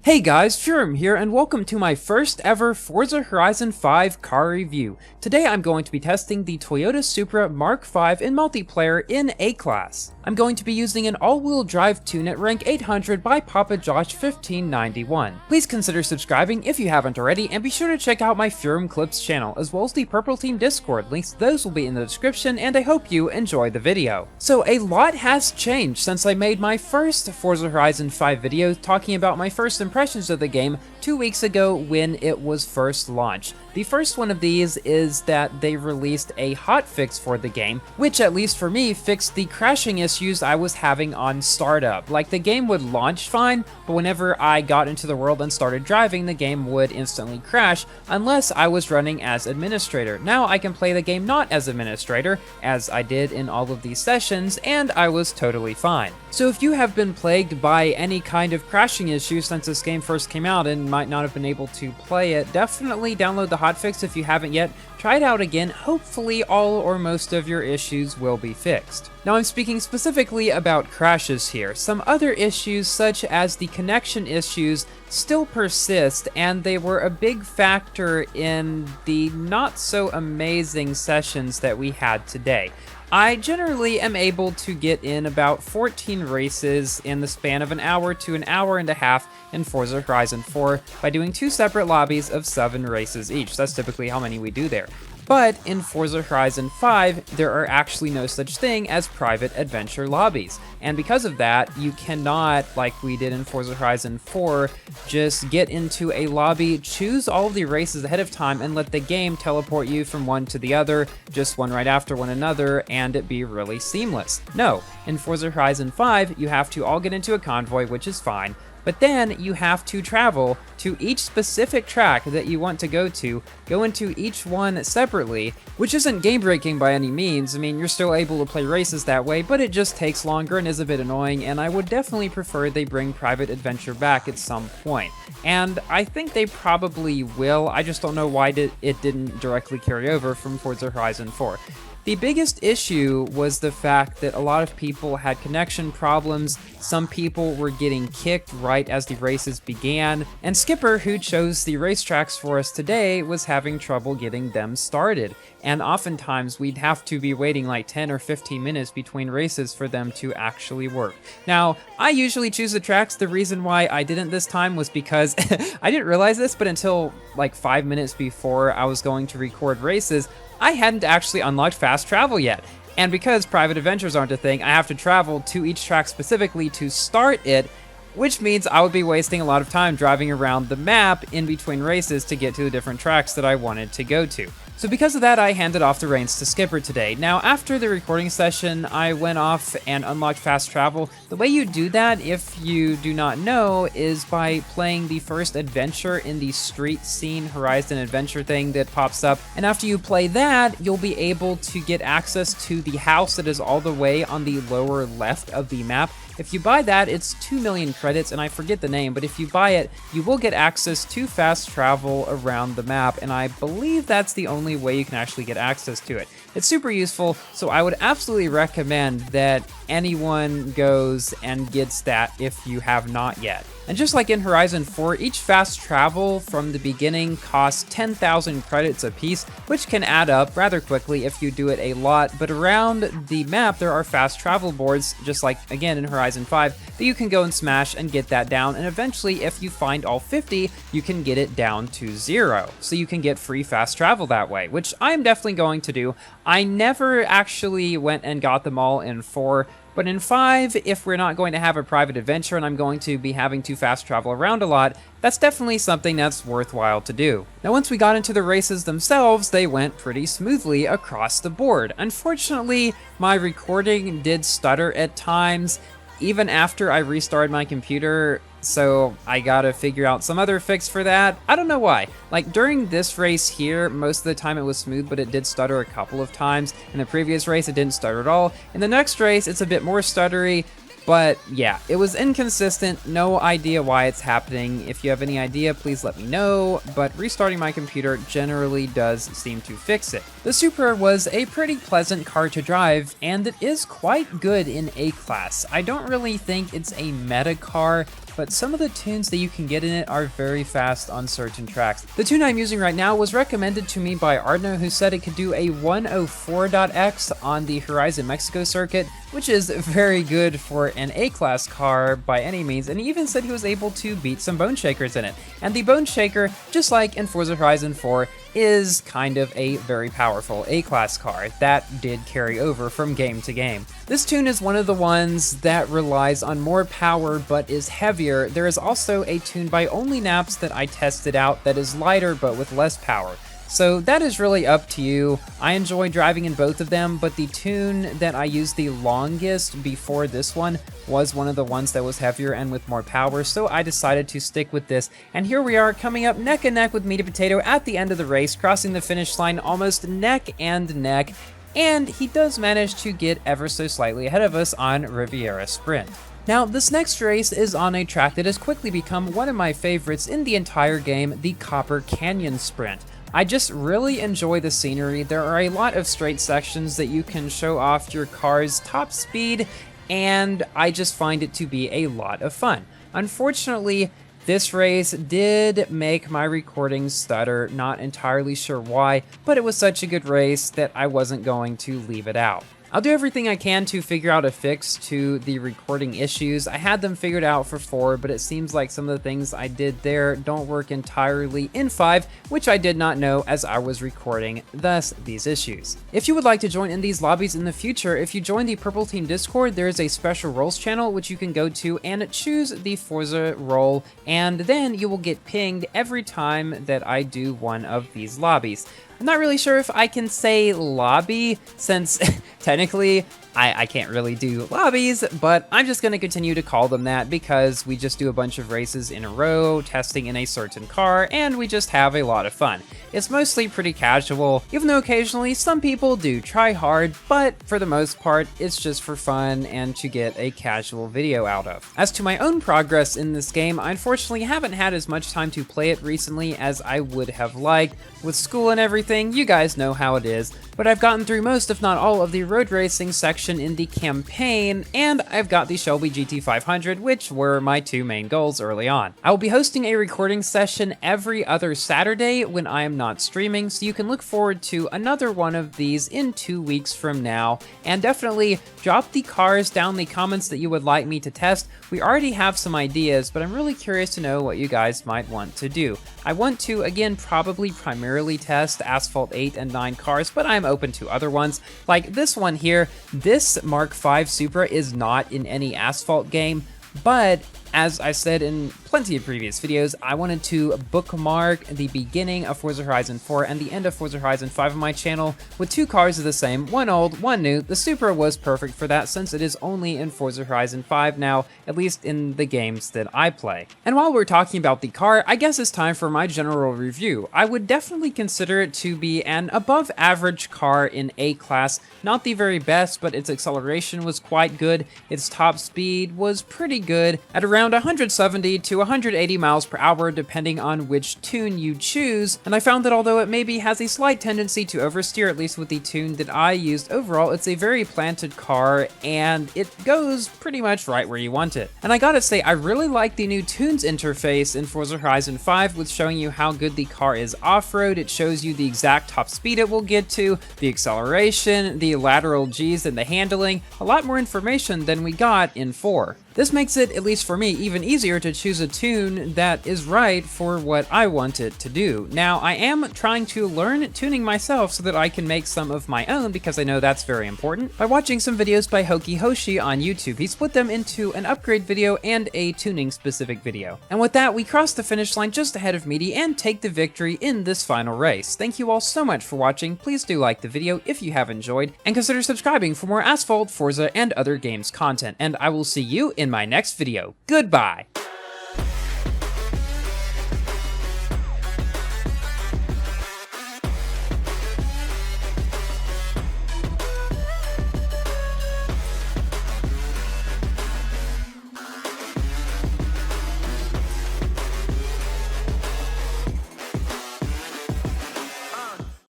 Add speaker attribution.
Speaker 1: Hey guys, Furum here, and welcome to my first ever Forza Horizon 5 car review. Today I'm going to be testing the Toyota Supra MK5 in multiplayer in A-Class. I'm going to be using an all-wheel drive tune at rank 800 by Papa Josh 1591. Please consider subscribing if you haven't already, and be sure to check out my Furum Clips channel, as well as the Purple Team Discord. Links to those will be in the description, and I hope you enjoy the video. So a lot has changed since I made my first Forza Horizon 5 video talking about my first impressions of the game 2 weeks ago when it was first launched. The first one of these is that they released a hotfix for the game, which at least for me fixed the crashing issues I was having on startup. Like, the game would launch fine, but whenever I got into the world and started driving, the game would instantly crash unless I was running as administrator. Now I can play the game not as administrator, as I did in all of these sessions, and I was totally fine. So if you have been plagued by any kind of crashing issues since this game first came out and might not have been able to play it, definitely download the hotfix if you haven't yet. Try it out again. Hopefully all or most of your issues will be fixed. Now I'm speaking specifically about crashes here. Some other issues, such as the connection issues, still persist, and they were a big factor in the not so amazing sessions that we had today. I generally am able to get in about 14 races in the span of an hour to an hour and a half in Forza Horizon 4 by doing 2 separate lobbies of 7 races each. That's typically how many we do there. But in Forza Horizon 5, there are actually no such thing as private adventure lobbies. And because of that, you cannot, like we did in Forza Horizon 4, just get into a lobby, choose all of the races ahead of time, and let the game teleport you from one to the other, just one right after one another, and it be really seamless. No, in Forza Horizon 5, you have to all get into a convoy, which is fine. But then you have to travel to each specific track that you want to go into each one separately, which isn't game-breaking by any means. I mean, you're still able to play races that way, but it just takes longer and is a bit annoying, and I would definitely prefer they bring private adventure back at some point. And I think they probably will. I just don't know why it didn't directly carry over from Forza Horizon 4. The biggest issue was the fact that a lot of people had connection problems, some people were getting kicked right as the races began, and Skipper, who chose the racetracks for us today, was having trouble getting them started. And oftentimes we'd have to be waiting like 10 or 15 minutes between races for them to actually work. Now, I usually choose the tracks. The reason why I didn't this time was because I didn't realize this, but until like 5 minutes before I was going to record races, I hadn't actually unlocked fast travel yet. And because private adventures aren't a thing, I have to travel to each track specifically to start it, which means I would be wasting a lot of time driving around the map in between races to get to the different tracks that I wanted to go to. So because of that, I handed off the reins to Skipper today. Now, after the recording session, I went off and unlocked fast travel. The way you do that, if you do not know, is by playing the first adventure in the street scene Horizon adventure thing that pops up. And after you play that, you'll be able to get access to the house that is all the way on the lower left of the map. If you buy that, it's 2 million credits, and I forget the name, but if you buy it, you will get access to fast travel around the map, and I believe that's the only way you can actually get access to it. It's super useful, so I would absolutely recommend that anyone goes and gets that if you have not yet. And just like in Horizon 4, each fast travel from the beginning costs 10,000 credits apiece, which can add up rather quickly if you do it a lot, but around the map there are fast travel boards, just like again in Horizon 5, that you can go and smash and get that down, and eventually if you find all 50, you can get it down to 0. So you can get free fast travel that way, which I am definitely going to do. I never actually went and got them all in 4, but in 5, if we're not going to have a private adventure and I'm going to be having to fast travel around a lot, that's definitely something that's worthwhile to do. Now, once we got into the races themselves, they went pretty smoothly across the board. Unfortunately, my recording did stutter at times, even after I restarted my computer, so I gotta figure out some other fix for that. I don't know why. Like, during this race here, most of the time it was smooth, but it did stutter a couple of times. In the previous race, it didn't stutter at all. In the next race, it's a bit more stuttery, But yeah, it was inconsistent, no idea why it's happening. If you have any idea, please let me know, but restarting my computer generally does seem to fix it. The Supra was a pretty pleasant car to drive, and it is quite good in A-Class. I don't really think it's a meta car. but some of the tunes that you can get in it are very fast on certain tracks. The tune I'm using right now was recommended to me by Ardno, who said it could do a 104.x on the Horizon Mexico circuit, which is very good for an A-class car by any means, and he even said he was able to beat some Bone Shakers in it. And the Bone Shaker, just like in Forza Horizon 4, is kind of a very powerful A-class car that did carry over from game to game. This tune is one of the ones that relies on more power but is heavier. There is also a tune by Only Naps that I tested out that is lighter but with less power. So that is really up to you. I enjoy driving in both of them, but the tune that I used the longest before this one was one of the ones that was heavier and with more power, so I decided to stick with this. And here we are coming up neck and neck with Meaty Potato at the end of the race, crossing the finish line almost neck and neck, and he does manage to get ever so slightly ahead of us on Riviera Sprint. Now, this next race is on a track that has quickly become one of my favorites in the entire game, the Copper Canyon Sprint. I just really enjoy the scenery. There are a lot of straight sections that you can show off your car's top speed, and I just find it to be a lot of fun. Unfortunately, this race did make my recording stutter, not entirely sure why, but it was such a good race that I wasn't going to leave it out. I'll do everything I can to figure out a fix to the recording issues. I had them figured out for 4, but it seems like some of the things I did there don't work entirely in 5, which I did not know as I was recording, thus these issues. If you would like to join in these lobbies in the future, if you join the Purple Team Discord, there is a special roles channel which you can go to and choose the Forza role, and then you will get pinged every time that I do one of these lobbies. I'm not really sure if I can say lobby, since technically I can't really do lobbies, but I'm just going to continue to call them that because we just do a bunch of races in a row, testing in a certain car, and we just have a lot of fun. It's mostly pretty casual, even though occasionally some people do try hard, but for the most part, it's just for fun and to get a casual video out of. As to my own progress in this game, I unfortunately haven't had as much time to play it recently as I would have liked. With school and everything, you guys know how it is, but I've gotten through most if not all of the road racing section in the campaign, and I've got the Shelby GT500, which were my 2 main goals early on. I will be hosting a recording session every other Saturday when I am not streaming, so you can look forward to another one of these in 2 weeks from now, and definitely drop the cars down in the comments that you would like me to test. We already have some ideas, but I'm really curious to know what you guys might want to do. I want to, again, probably primarily test Asphalt 8 and 9 cars, but I'm open to other ones. Like this one here, this Mark 5 Supra is not in any Asphalt game, but as I said in plenty of previous videos, I wanted to bookmark the beginning of Forza Horizon 4 and the end of Forza Horizon 5 on my channel with 2 cars of the same, one old, one new. The Supra was perfect for that since it is only in Forza Horizon 5 now, at least in the games that I play. And while we're talking about the car, I guess it's time for my general review. I would definitely consider it to be an above average car in A-class, not the very best, but its acceleration was quite good, its top speed was pretty good, at around 170 to 180 miles per hour depending on which tune you choose, and I found that although it maybe has a slight tendency to oversteer, at least with the tune that I used, overall it's a very planted car and it goes pretty much right where you want it. And I gotta say, I really like the new tunes interface in Forza Horizon 5 with showing you how good the car is off-road. It shows you the exact top speed it will get to, the acceleration, the lateral G's, and the handling, a lot more information than we got in 4. This makes it, at least for me, even easier to choose a tune that is right for what I want it to do. Now, I am trying to learn tuning myself so that I can make some of my own, because I know that's very important, by watching some videos by Hoki Hoshi on YouTube. He split them into an upgrade video and a tuning specific video. And with that, we cross the finish line just ahead of Meaty and take the victory in this final race. Thank you all so much for watching. Please do like the video if you have enjoyed, and consider subscribing for more Asphalt, Forza, and other games content. And I will see you in my next video. Goodbye!